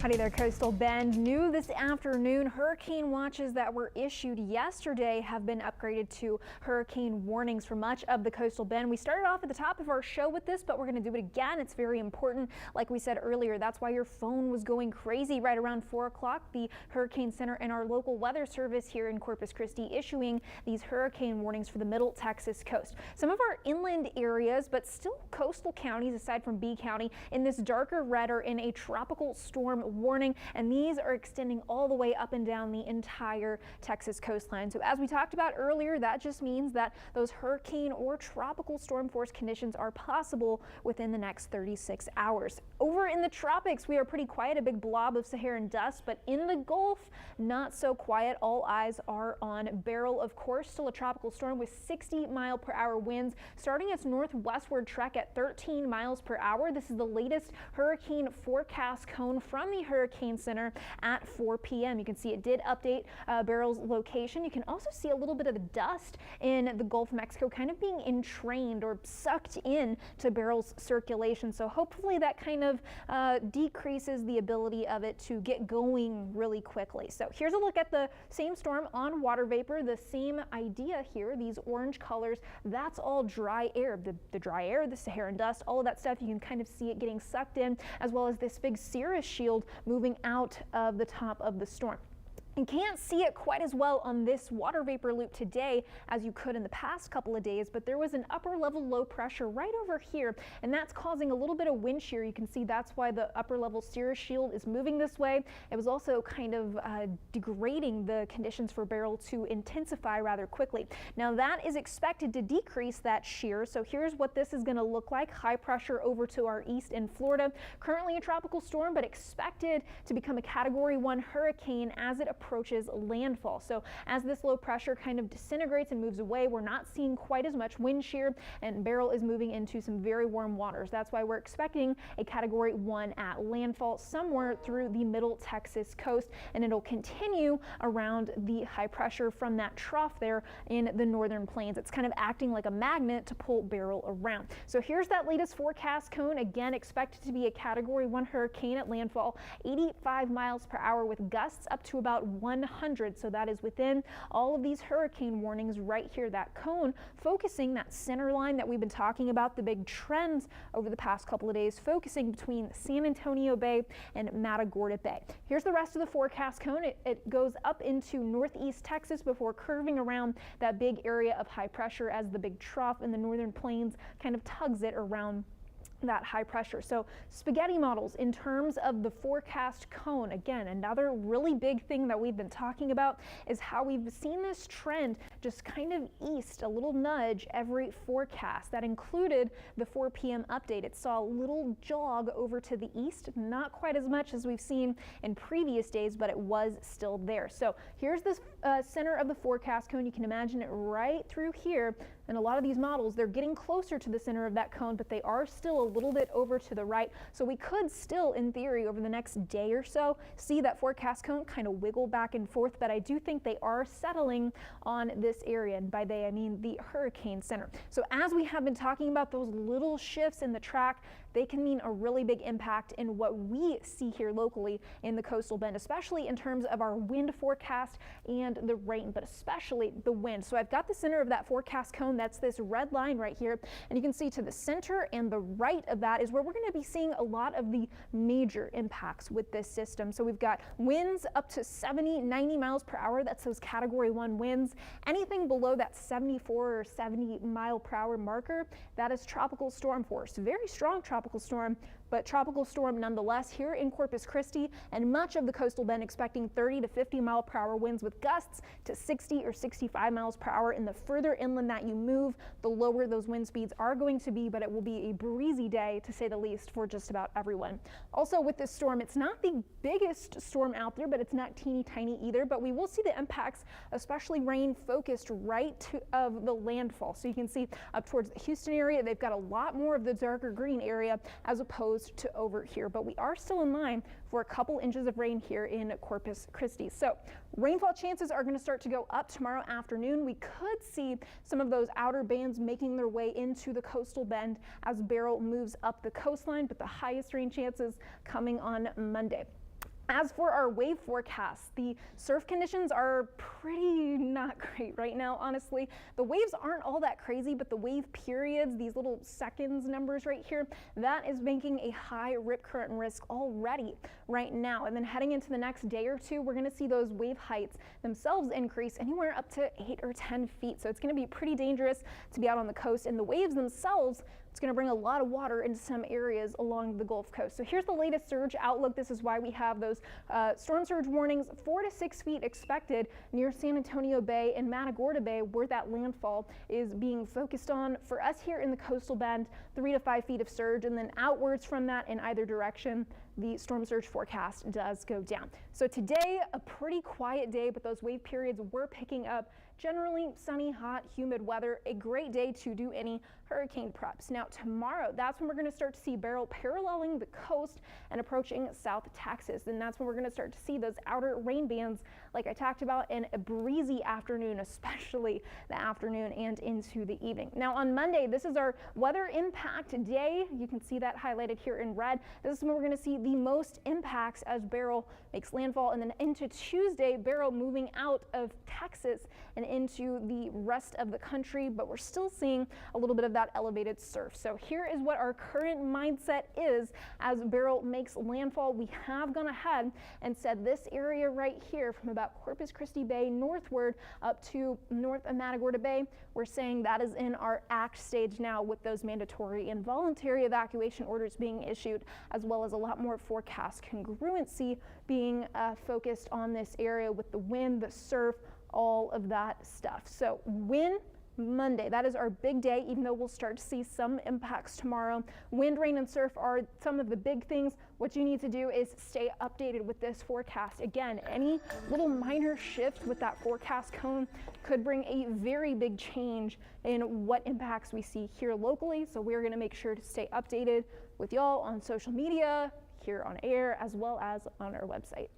Howdy there, Coastal Bend. New this afternoon, hurricane watches that were issued yesterday have been upgraded to hurricane warnings for much of the Coastal Bend. We started off at the top of our show with this, but we're going to do it again. It's very important. Like we said earlier, that's why your phone was going crazy right around 4 o'clock. The Hurricane Center and our local weather service here in Corpus Christi issuing these hurricane warnings for the middle Texas coast. Some of our inland areas, but still coastal counties aside from B County, in this darker red are in a tropical storm warning, and these are extending all the way up and down the entire Texas coastline. So as we talked about earlier, that just means that those hurricane or tropical storm force conditions are possible within the next 36 hours. Over in the tropics, we are pretty quiet, a big blob of Saharan dust, but in the Gulf, not so quiet. All eyes are on Beryl, of course, still a tropical storm with 60-mile-per-hour winds, starting its northwestward trek at 13 miles per hour. This is the latest hurricane forecast cone from the Hurricane Center at 4 p.m. You can see it did update Beryl's location. You can also see a little bit of the dust in the Gulf of Mexico kind of being entrained or sucked in to Beryl's circulation. So hopefully that kind of decreases the ability of it to get going really quickly. So here's a look at the same storm on water vapor. The same idea here, these orange colors, that's all dry air. The dry air, the Saharan dust, all of that stuff, you can kind of see it getting sucked in, as well as this big cirrus shield moving out of the top of the storm. You can't see it quite as well on this water vapor loop today as you could in the past couple of days, but there was an upper level low pressure right over here, and that's causing a little bit of wind shear. You can see that's why the upper level cirrus shield is moving this way. It was also kind of degrading the conditions for Beryl to intensify rather quickly. Now that is expected to decrease that shear. So here's what this is going to look like. High pressure over to our east in Florida. Currently a tropical storm, but expected to become a Category 1 hurricane as it approaches landfall. So as this low pressure kind of disintegrates and moves away, we're not seeing quite as much wind shear, and Beryl is moving into some very warm waters. That's why we're expecting a Category 1 at landfall somewhere through the middle Texas coast, and it'll continue around the high pressure from that trough there in the northern plains. It's kind of acting like a magnet to pull Beryl around. So here's that latest forecast cone. Again, expected to be a Category 1 hurricane at landfall, 85 miles per hour with gusts up to about 100. So that is within all of these hurricane warnings right here. That cone focusing that center line that we've been talking about, the big trends over the past couple of days, focusing between San Antonio Bay and Matagorda Bay. Here's the rest of the forecast cone. It goes up into northeast Texas before curving around that big area of high pressure as the big trough in the northern plains kind of tugs it around that high pressure. So spaghetti models in terms of the forecast cone, again, another really big thing that we've been talking about is how we've seen this trend just kind of east, a little nudge every forecast. That included the 4 p.m. update. It saw a little jog over to the east, not quite as much as we've seen in previous days, but it was still there. So here's this center of the forecast cone. You can imagine it right through here, and a lot of these models, they're getting closer to the center of that cone, but they are still a little bit over to the right. So we could still, in theory, over the next day or so, see that forecast cone kind of wiggle back and forth, but I do think they are settling on this area, and by they I mean the Hurricane Center. So as we have been talking about those little shifts in the track, they can mean a really big impact in what we see here locally in the Coastal Bend, especially in terms of our wind forecast and the rain, but especially the wind. So I've got the center of that forecast cone, that's this red line right here, and you can see to the center and the right of that is where we're going to be seeing a lot of the major impacts with this system. So we've got winds up to 70, 90 miles per hour. That's those Category 1 winds. Anything below that 74 or 70 mile per hour marker, that is tropical storm force. Very strong tropical storm, but tropical storm nonetheless here in Corpus Christi, and much of the Coastal Bend expecting 30 to 50 mile per hour winds with gusts to 60 or 65 miles per hour. And the further inland that you move, the lower those wind speeds are going to be, but it will be a breezy day to say the least for just about everyone. Also with this storm, it's not the biggest storm out there, but it's not teeny tiny either, but we will see the impacts, especially rain focused right of the landfall. So you can see up towards the Houston area, they've got a lot more of the darker green area as opposed to over here, but we are still in line for a couple inches of rain here in Corpus Christi. So rainfall chances are going to start to go up tomorrow afternoon. We could see some of those outer bands making their way into the Coastal Bend as Beryl moves up the coastline, but the highest rain chances coming on Monday. As for our wave forecast, the surf conditions are pretty not great right now, honestly. The waves aren't all that crazy, but the wave periods, these little seconds numbers right here, that is making a high rip current risk already right now. And then heading into the next day or two, we're going to see those wave heights themselves increase anywhere up to 8 or 10 feet. So it's going to be pretty dangerous to be out on the coast, and the waves themselves, it's going to bring a lot of water into some areas along the Gulf Coast. So here's the latest surge outlook. This is why we have those storm surge warnings, 4 to 6 feet expected near San Antonio Bay and Matagorda Bay, where that landfall is being focused on. For us here in the coastal bend, 3 to 5 feet of surge, and then outwards from that in either direction, the storm surge forecast does go down. So today, a pretty quiet day, but those wave periods were picking up. Generally sunny, hot, humid weather, a great day to do any hurricane preps. Now tomorrow, that's when we're going to start to see Beryl paralleling the coast and approaching South Texas. And that's when we're going to start to see those outer rain bands like I talked about, in a breezy afternoon, especially the afternoon and into the evening. Now on Monday, this is our weather impact day. You can see that highlighted here in red. This is when we're going to see the most impacts as Beryl makes landfall, and then into Tuesday, Beryl moving out of Texas and into the rest of the country, but we're still seeing a little bit of that elevated surf. So here is what our current mindset is as Beryl makes landfall. We have gone ahead and said this area right here from about Corpus Christi Bay northward up to north of Matagorda Bay, we're saying that is in our act stage now, with those mandatory and voluntary evacuation orders being issued, as well as a lot more forecast congruency being focused on this area with the wind, the surf, all of that stuff. So wind Monday, that is our big day, even though we'll start to see some impacts tomorrow. Wind, rain, and surf are some of the big things. What you need to do is stay updated with this forecast. Again, any little minor shift with that forecast cone could bring a very big change in what impacts we see here locally. So we're going to make sure to stay updated with y'all on social media, here on air, as well as on our website.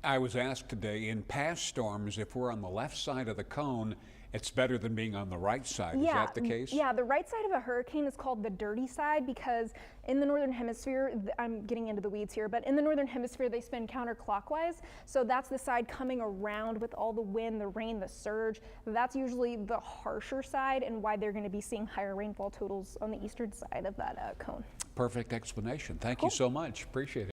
I was asked today, in past storms, if we're on the left side of the cone, it's better than being on the right side. Is that the case? Yeah, the right side of a hurricane is called the dirty side, because in the northern hemisphere, I'm getting into the weeds here, but in the northern hemisphere, they spin counterclockwise. So that's the side coming around with all the wind, the rain, the surge. That's usually the harsher side, and why they're going to be seeing higher rainfall totals on the eastern side of that cone. Perfect explanation. Thank you so much. Appreciate it.